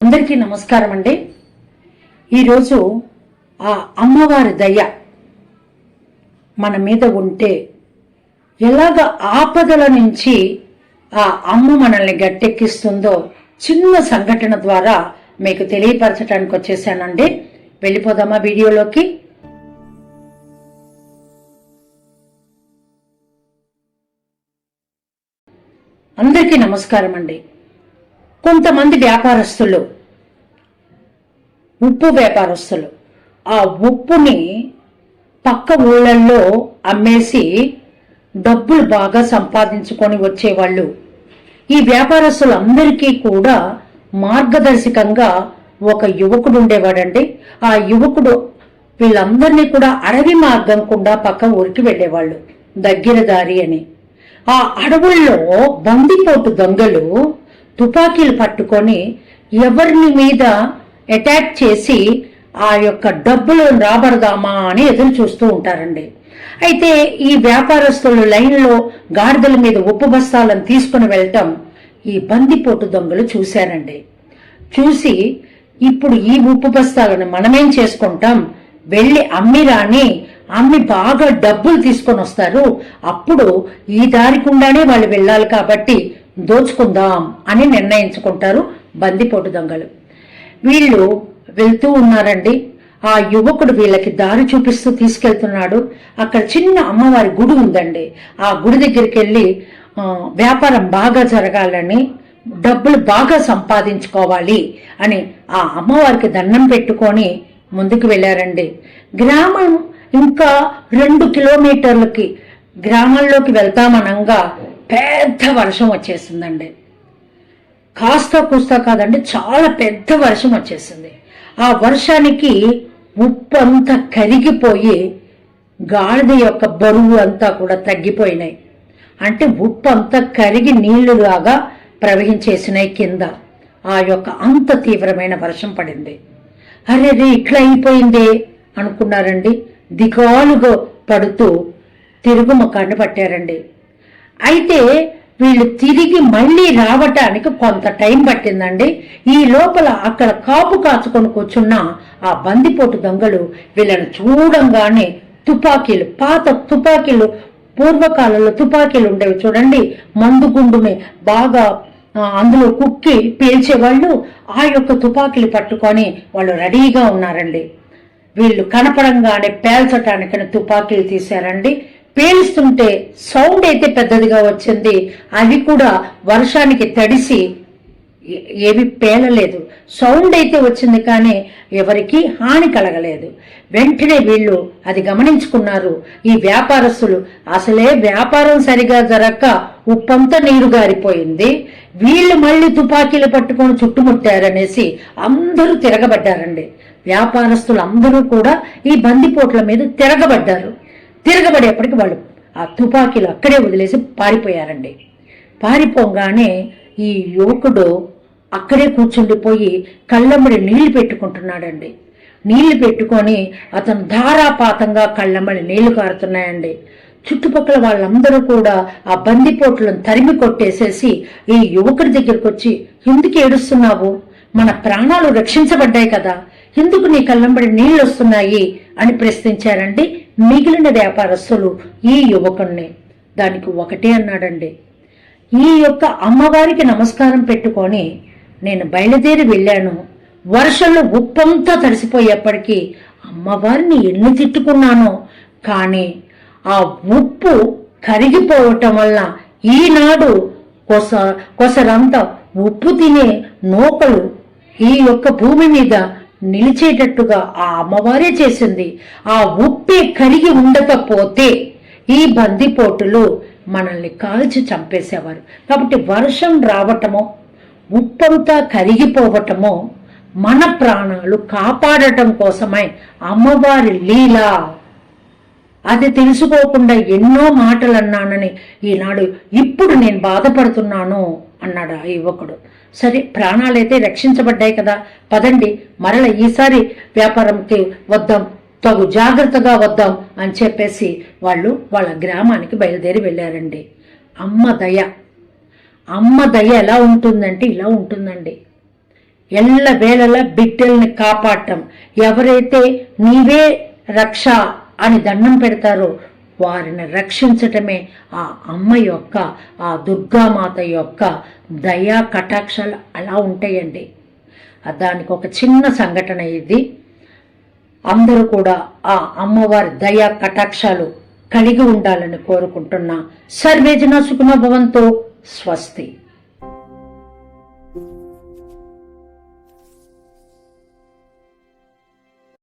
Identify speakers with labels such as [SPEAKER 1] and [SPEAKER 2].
[SPEAKER 1] అందరికీ నమస్కారం అండి. ఈరోజు ఆ అమ్మవారి దయ మన మీద ఉంటే ఎలాగ ఆపదల నుంచి ఆ అమ్మ మనల్ని గట్టెక్కిస్తుందో చిన్న సంఘటన ద్వారా మీకు తెలియపరచడానికి వచ్చేసానండి. వెళ్ళిపోదామా వీడియోలోకి? అందరికీ నమస్కారం అండి. కొంతమంది వ్యాపారస్తులు, ఉప్పు వ్యాపారస్తులు ఆ ఉప్పుని పక్క ఊళ్ళల్లో అమ్మేసి డబ్బులు బాగా సంపాదించుకొని వచ్చేవాళ్ళు. ఈ వ్యాపారస్తులందరికీ కూడా మార్గదర్శకంగా ఒక యువకుడు ఉండేవాడండి. ఆ యువకుడు వీళ్ళందరినీ కూడా అడవి మార్గం కూడా పక్క ఊరికి వెళ్ళేవాళ్ళు, దగ్గర దారి అని. ఆ అడవుల్లో బందిపోటు దొంగలు తుపాకీలు పట్టుకొని ఎవరిని మీద అటాక్ చేసి ఆ యొక్క డబ్బులు రాబడదామా అని ఎదురు చూస్తూ ఉంటారండి. అయితే ఈ వ్యాపారస్తులు లైన్లో గాడిదల మీద ఉప్పు బస్తాలను తీసుకుని వెళ్ళటం ఈ బందిపోటు దొంగలు చూశారండి. చూసి ఇప్పుడు ఈ ఉప్పు బస్తాలను మనమేం చేసుకుంటాం, వెళ్ళి అమ్మి బాగా డబ్బులు తీసుకొని వస్తారు, అప్పుడు ఈ దారికుండానే వాళ్ళు వెళ్ళాలి కాబట్టి దోచుకుందాం అని నిర్ణయించుకుంటారు బందిపోటు దొంగలు. వీళ్ళు వెళ్తూ ఉన్నారండి. ఆ యువకుడు వీళ్ళకి దారి చూపిస్తూ తీసుకెళ్తున్నాడు. అక్కడ చిన్న అమ్మవారి గుడి ఉందండి. ఆ గుడి దగ్గరికి వెళ్ళి వ్యాపారం బాగా జరగాలని, డబ్బులు బాగా సంపాదించుకోవాలి అని ఆ అమ్మవారికి దండం పెట్టుకొని ముందుకు వెళ్ళారండి. గ్రామం ఇంకా 2 కిలోమీటర్లకి గ్రామంలోకి వెళ్తామనంగా పెద్ద వర్షం వచ్చేసిందండి. కాస్త కూస్తా కాదండి, చాలా పెద్ద వర్షం వచ్చేసింది. ఆ వర్షానికి ఉప్పు అంతా కరిగిపోయి గాడిద యొక్క బరువు అంతా కూడా తగ్గిపోయినాయి. అంటే ఉప్పు అంతా కరిగి నీళ్లులాగా ప్రవహించేసినాయి కింద. ఆ యొక్క అంత తీవ్రమైన వర్షం పడింది. అరే ఇట్లా అయిపోయిందే అనుకున్నారండి. దిగాలుగా పడుతూ తిరుగుముఖాన్ని పట్టారండి. అయితే వీళ్ళు తిరిగి మళ్ళీ రావటానికి కొంత టైం పట్టిందండి. ఈ లోపల అక్కడ కాపు కాచుకొని కూర్చున్న ఆ బందిపోటు దొంగలు వీళ్ళని చూడంగానే తుపాకీలు, పాత తుపాకీలు, పూర్వకాలంలో తుపాకీలు ఉండేవి చూడండి, మందుగుండుని బాగా అందులో కుక్కి పేల్చేవాళ్ళు, ఆ యొక్క తుపాకీలు పట్టుకొని వాళ్ళు రెడీగా ఉన్నారండి. వీళ్ళు కనపడంగానే పేల్చటానికని తుపాకీలు తీశారండి. పేలుస్తుంటే సౌండ్ అయితే పెద్దదిగా వచ్చింది. అవి కూడా వర్షానికి తడిసి ఏవి పేలలేదు. సౌండ్ అయితే వచ్చింది కానీ ఎవరికి హాని కలగలేదు. వెంటనే వీళ్ళు అది గమనించుకున్నారు. ఈ వ్యాపారస్తులు అసలే వ్యాపారం సరిగా జరగక ఉప్పంతా నీరు గారిపోయింది, వీళ్ళు మళ్ళీ తుపాకీలు పట్టుకొని చుట్టుముట్టారనేసి అందరూ తిరగబడ్డారండి. వ్యాపారస్తులు అందరూ కూడా ఈ బందిపోట్ల మీద తిరగబడేప్పటికి వాళ్ళు ఆ తుపాకీలు అక్కడే వదిలేసి పారిపోయారండి. పారిపోగానే ఈ యువకుడు అక్కడే కూర్చుండిపోయి కళ్ళమ్మడి నీళ్లు పెట్టుకుంటున్నాడండి. నీళ్లు పెట్టుకొని అతను ధారాపాతంగా కళ్ళమ్మడి నీళ్లు కారుతున్నాయండి. చుట్టుపక్కల వాళ్ళందరూ కూడా ఆ బందిపోట్లను తరిమి కొట్టేసేసి ఈ యువకుడి దగ్గరికి వచ్చి, ఎందుకు ఏడుస్తున్నావు, మన ప్రాణాలు రక్షించబడ్డాయి కదా, ఎందుకు నీ కళ్ళంబడి నీళ్లు వస్తున్నాయి అని ప్రశ్నించారండి మిగిలిన వ్యాపారస్తులు ఈ యువకుణ్ణి. దానికి ఒకటే అన్నాడండి, ఈ యొక్క అమ్మవారికి నమస్కారం పెట్టుకొని నేను బయలుదేరి వెళ్ళాను, వర్షంలో ఉప్పంతా తడిసిపోయేప్పటికీ అమ్మవారిని ఎన్ని తిట్టుకున్నానో, కానీ ఆ ఉప్పు కరిగిపోవటం వల్ల ఈనాడు కొసరంతా ఉప్పు తినే నూకలు ఈ యొక్క భూమి మీద నిలిచేటట్టుగా ఆ అమ్మవారే చేసింది. ఆ ఉప్పే కరిగి ఉండకపోతే ఈ బందిపోటులు మనల్ని కాల్చి చంపేసేవారు. కాబట్టి వర్షం రావటమో ఉప్పంతా కరిగిపోవటమో మన ప్రాణాలు కాపాడటం కోసమై అమ్మవారి లీల. అది తెలుసుకోకుండా ఎన్నో మాటలు అన్నానని ఈనాడు ఇప్పుడు నేను బాధపడుతున్నాను అన్నాడు ఆ యువకుడు. సరే, ప్రాణాలైతే రక్షించబడ్డాయి కదా, పదండి మరల ఈసారి వ్యాపారంకి వద్దాం, తగు జాగ్రత్తగా వద్దాం అని చెప్పేసి వాళ్ళు వాళ్ళ గ్రామానికి బయలుదేరి వెళ్ళారండి. అమ్మ దయ ఎలా ఉంటుందంటే ఇలా ఉంటుందండి. ఎల్ల వేళలా బిడ్డల్ని కాపాడటం, ఎవరైతే నీవే రక్ష అని దండం పెడతారో వారిని రక్షించటమే ఆ అమ్మ యొక్క, ఆ దుర్గామాత యొక్క దయా కటాక్షాలు అలా ఉంటాయండి. దానికి ఒక చిన్న సంఘటన ఇది. అందరూ కూడా ఆ అమ్మవారి దయా కటాక్షాలు కలిగి ఉండాలని కోరుకుంటున్నా. సర్వే జన సుఖినో భవంతు. స్వస్తి.